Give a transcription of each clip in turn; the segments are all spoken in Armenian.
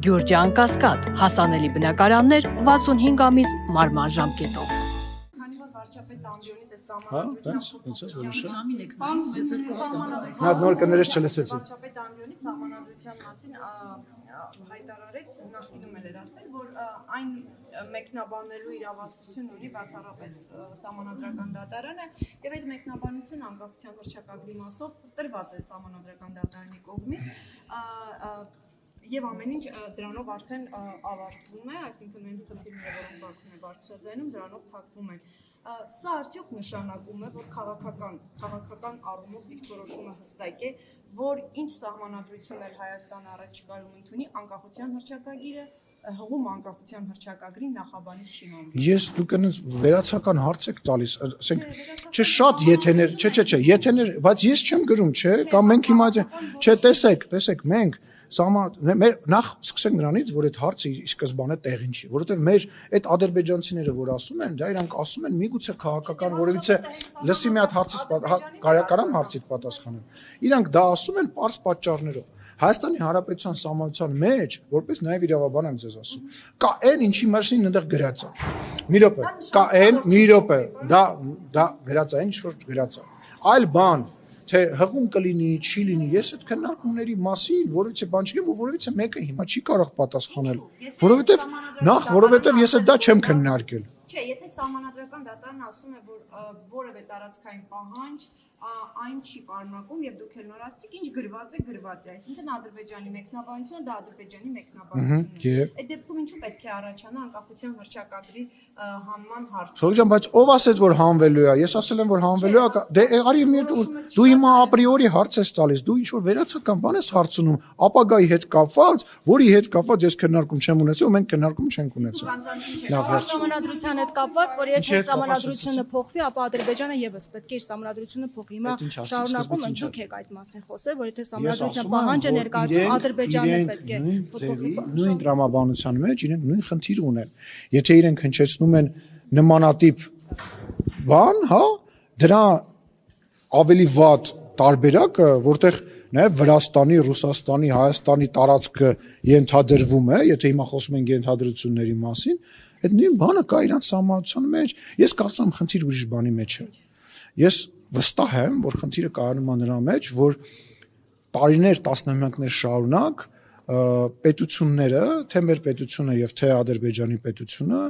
Գյուրջան Կասկադ, հասանելի բնակարաններ 65 ամիս մարման ժամկետով։ Նոր կներես չլսեցի։ Վարչապետ Անդրյոնից սահմանադրության մասին հայտարարեց, նախկինում էր ասել, որ այն մեկնաբանելու իրավասություն ունի բացառապես սահմանադրական դատարանը, եւ այդ մեկնաբանությունը անկախության հռչակագրի մասով տրված է սահմանադրական դատարանի կողմից, եւ ամեն ինչ դրանով արդեն ավարտվում է, այսինքն այն խնդիրները, որոնք Բաքուն է բարձրաձայնում, դրանով փակվում են։ Սա արդյոք նշանակում է, որ քաղաքական առումով դիրքորոշումը հստակ է, որ ինչ սահմանադրություններ Հայաստանը առաջիկայում ընդունի, անկախության հռչակագիրը հղում անկախության հռչակագրի նախաբանից չի համարվում։ Ես դուք այնպես վերացական հարց եք տալիս, ասենք, չէ շատ եթեներ, չէ, եթեներ, բայց ես չեմ գրում, չէ, կամ մենք հիմա չէ, տեսեք, մենք նախ սկսենք նրանից, որ այդ հարցը ի սկզբանե տեղին չի, որովհետև մեր այդ ադրբեջանցիները, որ ասում են, դա իրանք ասում են միգուցե քաղաքական որևիցե լսի մի հատ հարցից հարցից պատասխանեմ։ Իրանք դա ասում են պարզ պատճառներով։ Հայաստանի Հանրապետության սահմանության մեջ, որպես նաև իրավաբան եմ ձեզ ասում, կա այն, ինչի մասին այնտեղ գրած է։ Մի րոպե, կա այն, մի րոպե, դա գրած է, ինչ որ գրած է։ Այլ բան, թե հղում կլինի, չի լինի, ես այդ քննարկումների մասին, որովհետեւ բան չգիտեմ, ու որովհետեւ մեկը հիմա չի կարող պատասխանել, որովհետեւ ես դա չեմ քննարկել։ Չէ, եթե սահմանադրական դատարանը ասում է, որ որևէ տարածքային պահանջ այն չի պարունակում եւ դուք էլ նոր ասացիք, ինչ գրված է, այսինքն Ադրբեջանի մեկնաբանությունը դա Ադրբեջանի մեկնաբանությունն է։ Այդ դեպքում ինչու պետք է առաջանա անկախության հռչակագրի հանման հարցը։ Խորհրդան, բայց ով ասեց, որ հանվելու է։ Ես ասել եմ, որ հանվելու է։ Դե արի դու հիմա ապրիորի հարց ես տալիս, դու ինչ որ վերացական բան ես հարցնում, ապագայի հետ կապված, որի հետ կապված ես քննարկում չեմ ունեցել, ու մենք քննարկում չենք ունեցել։ Սահմանադրության հետ կապված, որ եթե սահմանադրությունը փոխվի, ապա Ադրբեջանը եւս պետք է իր սահմանադրությունը փոխի։ Հիմա շարունակում ենք դուք եք այդ մասին խոսել, որ եթե սահմանադրության պահանջը ներկայացում, Ադրբեջանը պետք է փոխի։ Նույն տրամաբանության մեջ իրենք նույն խնդիր ունեն։ Եթե իրենք հնչեցնում են նմանատիպ բան, հա, դրա ավելի վատ տարբերակը, որտեղ նաև Վրաստանի, Ռուսաստանի, Հայաստանի տարածքը ենթադրվում է, եթե հիմա խոսում ենք ենթադրությունների մասին, այդ նույն բանը կա իրանց սահմանության մեջ։ Ես կարծում եմ խնդիր ուրիշ բանի մեջ է։ Ես վստահ եմ, որ խնդիրը կայանում է նրա մեջ, որ տարիներ, տասնամյակներ շարունակ պետությունները, թե մեր պետությունը եւ թե Ադրբեջանի պետությունը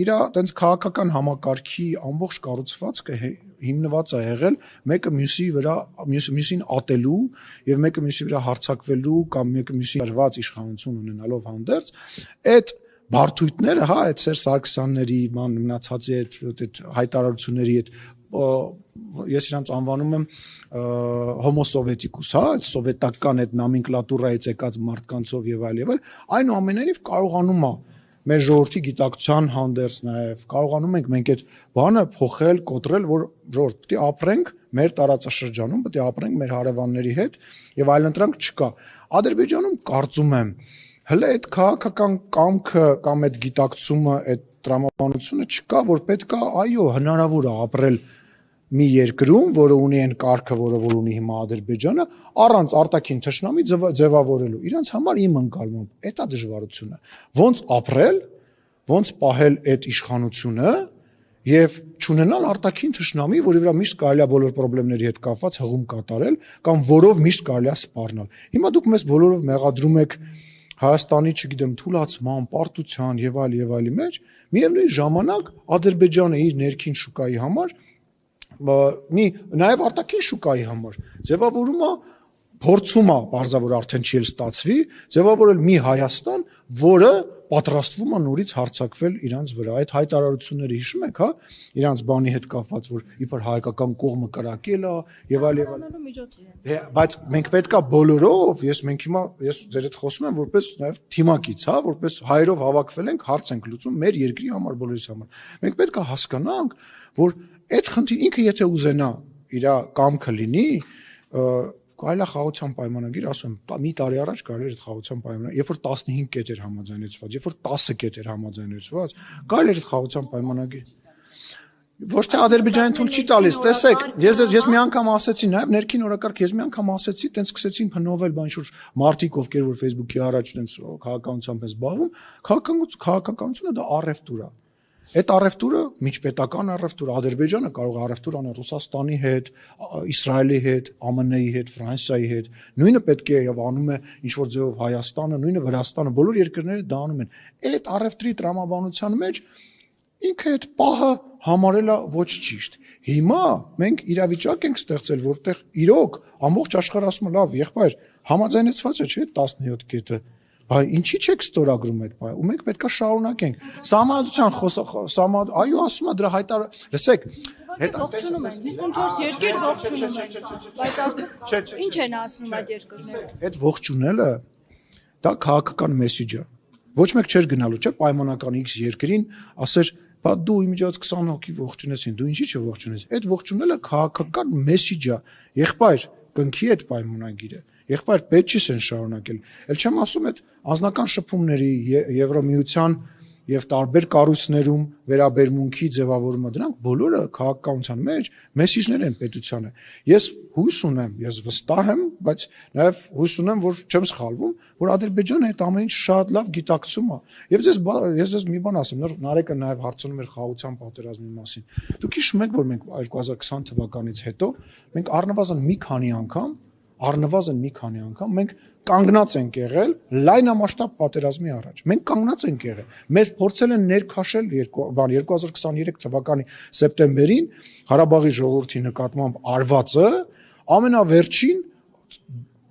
իր այդպես քաղաքական համակարգի ամբողջ կառուցվածքը հիմնված է եղել մեկը մյուսի վրա մյուսին ատելու եւ մեկը մյուսի վրա հարձակվելու կամ մեկը մյուսի դրված իշխանություն ունենալով հանդերձ այդ բարդույթները, հա, այդ Սերժ Սարգսյանների ման մնացածի այդ հայտարարությունների այդ ես իրանց անվանում եմ հոմոսովետիկուս, հա, այդ սովետական այդ նոմենկլատուրայից եկած մարդկանցով եւ այլ, այնուամենայնիվ կարողանում է մեր ժողովրդի գիտակցության հանդերձ նաև կարողանում ենք մենք այդ բանը փոխել, կոտրել, որ ժողովուրդ պետք է ապրենք մեր տարածաշրջանում, պետք է ապրենք մեր հարևանների հետ եւ այլընտրանք չկա։ Ադրբեջանում կարծում եմ հələ այդ քաղաքական կամքը կամ այդ գիտակցումը, այդ տրամաբանությունը չկա, որ պետք է, այո, հնարավոր է ապրել մի երկրում, որը ունի այն կարգը, որ ունի հիմա Ադրբեջանը, առանց արտաքին թշնամի ձևավորելու։ Իրանց համար իմ ընկալմամբ դա դժվարությունը։ Ոնց ապրել, ոնց պահել այդ իշխանությունը եւ չունենալ արտաքին թշնամի, որի վրա միշտ կարելի է բոլոր խնդիրների հետ կապված հղում կատարել կամ որով միշտ կարելի է սպառնալ։ Հիմա դուք մեզ բոլորով մեղադրում եք Հայաստանի, չգիտեմ, թուլացման, պարտության եւ այլի մեջ, միևնույն ժամանակ Ադրբեջանը իր ներքին շուկայի համար նաև արտաքին շուկայի համար ձևավորում է, փորձում է, բարձր արդեն չի էլ ստացվի, ձևավորել մի Հայաստան, որը պատրաստվում է նորից հարձակվել իրանց վրա։ Այդ հայտարարությունները հիշում եք, հա, իրանց բանի հետ կապված, որ իբր հայկական կողմը կրակել է եւ այլ։ Բայց մենք պետքա բոլորով, ես ձեր հետ խոսում եմ որպես նաև թիմակից, հա, որպես հայերով հավաքվել ենք, հարց ենք լուծում մեր երկրի համար, բոլորիս համար։ Մենք պետքա հասկանանք, որ այդ խնդիրը ինքը եթե ուզենա իր կամքը լինի, կարելի է խաղաղության պայմանագիր, ասում եմ, մի տարի առաջ կարելի էր այդ խաղաղության պայմանագիր, երբ որ 15 կետ էր համաձայնեցված, երբ որ 10 կետ էր համաձայնեցված, կարելի էր այդ խաղաղության պայմանագիր։ Ոչ թե Ադրբեջանին թույլ չի տալիս, տեսեք, ես մի անգամ ասեցի, նաև ներքին օրակարգ, ես մի անգամ ասեցի, տենց սկսեցին փնովել բան շուտ մարտիկ ովքեր որ Facebook-ի առաջ տենց քաղաքականությամբ են զբաղվում, քաղաքականությունը դա առևտուր է։ Այդ առևտուրը միջպետական առևտուր, Ադրբեջանը կարող է առևտուր անել Ռուսաստանի հետ, Իսրայելի հետ, ԱՄՆ-ի հետ, Ֆրանսիայի հետ, նույնը պետք է եւ անում է ինչ որ ձեւով Հայաստանը, նույնը Վրաստանը, բոլոր երկրները դա անում են։ Այդ առևտրի տրամաբանության մեջ ինքը այդ պահը համարել է ոչ ճիշտ։ Հիմա մենք իրավիճակ ենք ստեղծել, որտեղ իրոք ամբողջ աշխարհը ասում է, լավ, եղբայր, համաձայնեցված է, չէ՞, 17 կետը, բայց ինչի՞ չեք ստորագրում այդ բանը։ Ու մենք պետքա շարունակենք։ Սահմանադրության այո, ասում է դրա հայտարար, լսեք, ողջունում են 54 երկիր ողջունում են, բայց արդյոք ինչ են ասում այդ երկրները։ Այդ ողջունելը դա քաղաքական մեսեջ է։ Ոչ մեկ չէր գնալու, չէ՞, պայմանական X երկրին ասեր, բա դու իմիջիայից 20 հոգի ողջունեցին, դու ինչի՞ չողջունես։ Այդ ողջունելը քաղաքական մեսեջ է։ Եղբայր, կնքի այդ պայմանագիրը։ Եղբայր, պետք չի սեն շարունակել։ Էլ չեմ ասում այդ անձնական շփումների Եվրոմիության եւ տարբեր կառույցներում վերաբերմունքի ձևավորումը դրանք բոլորը քաղաքականության մեջ մեսեջներ են պետությանը։ Ես հույս ունեմ, ես վստահ եմ, բայց նաեւ հույս ունեմ, որ չեմ սխալվում, որ Ադրբեջանը այդ ամեն ինչ շատ լավ գիտակցում է։ Եվ ես մի բան ասեմ, Նարեկը նաեւ հարցնում էր խաղաղության պատերազմի մասին։ Դուք հիշում եք, որ մենք 2020 թվականից հետո մենք առնվազն մի քանի անգամ մենք կանգնած ենք եղել լայնամասշտաբ պատերազմի առաջ։ Մենք կանգնած ենք եղել։ Մեզ փորձել են ներքաշել 2023 թվականի սեպտեմբերին Ղարաբաղի ժողովրդի նկատմամբ արվածը ամենավերջին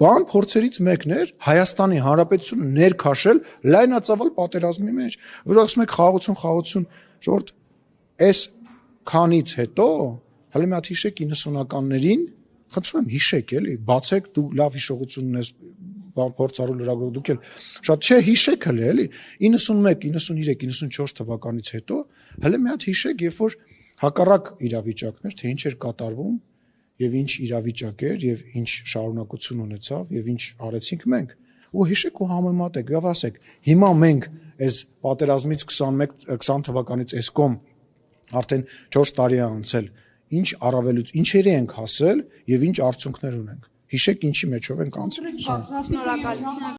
բան փորձերից մեկն էր Հայաստանի Հանրապետությունը ներքաշել լայնածավալ պատերազմի մեջ։ Որ ասում եք խաղաղություն, ժողովուրդ, այս քանից հետո հələ մի հատ հիշեք 90-ականներին խնդրում եմ հիշեք էլի, բացեք դու լավ հիշողություն ունես, փորձառու լրագրող դուք էլ շատ չէ հիշեք հələ էլի 91, 93, 94 թվականից հետո հələ մի հատ հիշեք, երբ որ հակառակ իրավիճակներ, թե ինչ էր կատարվում եւ ինչ իրավիճակ էր եւ ինչ շարունակություն ունեցավ եւ ինչ արեցինք մենք։ Ու հիշեք ու համեմատեք, եւ ասեք, հիմա մենք այս պատերազմից 20 թվականից այսկոմ արդեն 4 տարի է անցել ինչերի ենք հասել եւ ինչ արդյունքներ ունենք։ Հիշեք ինչի մեջով ենք անցել։ Շնորհակալություն։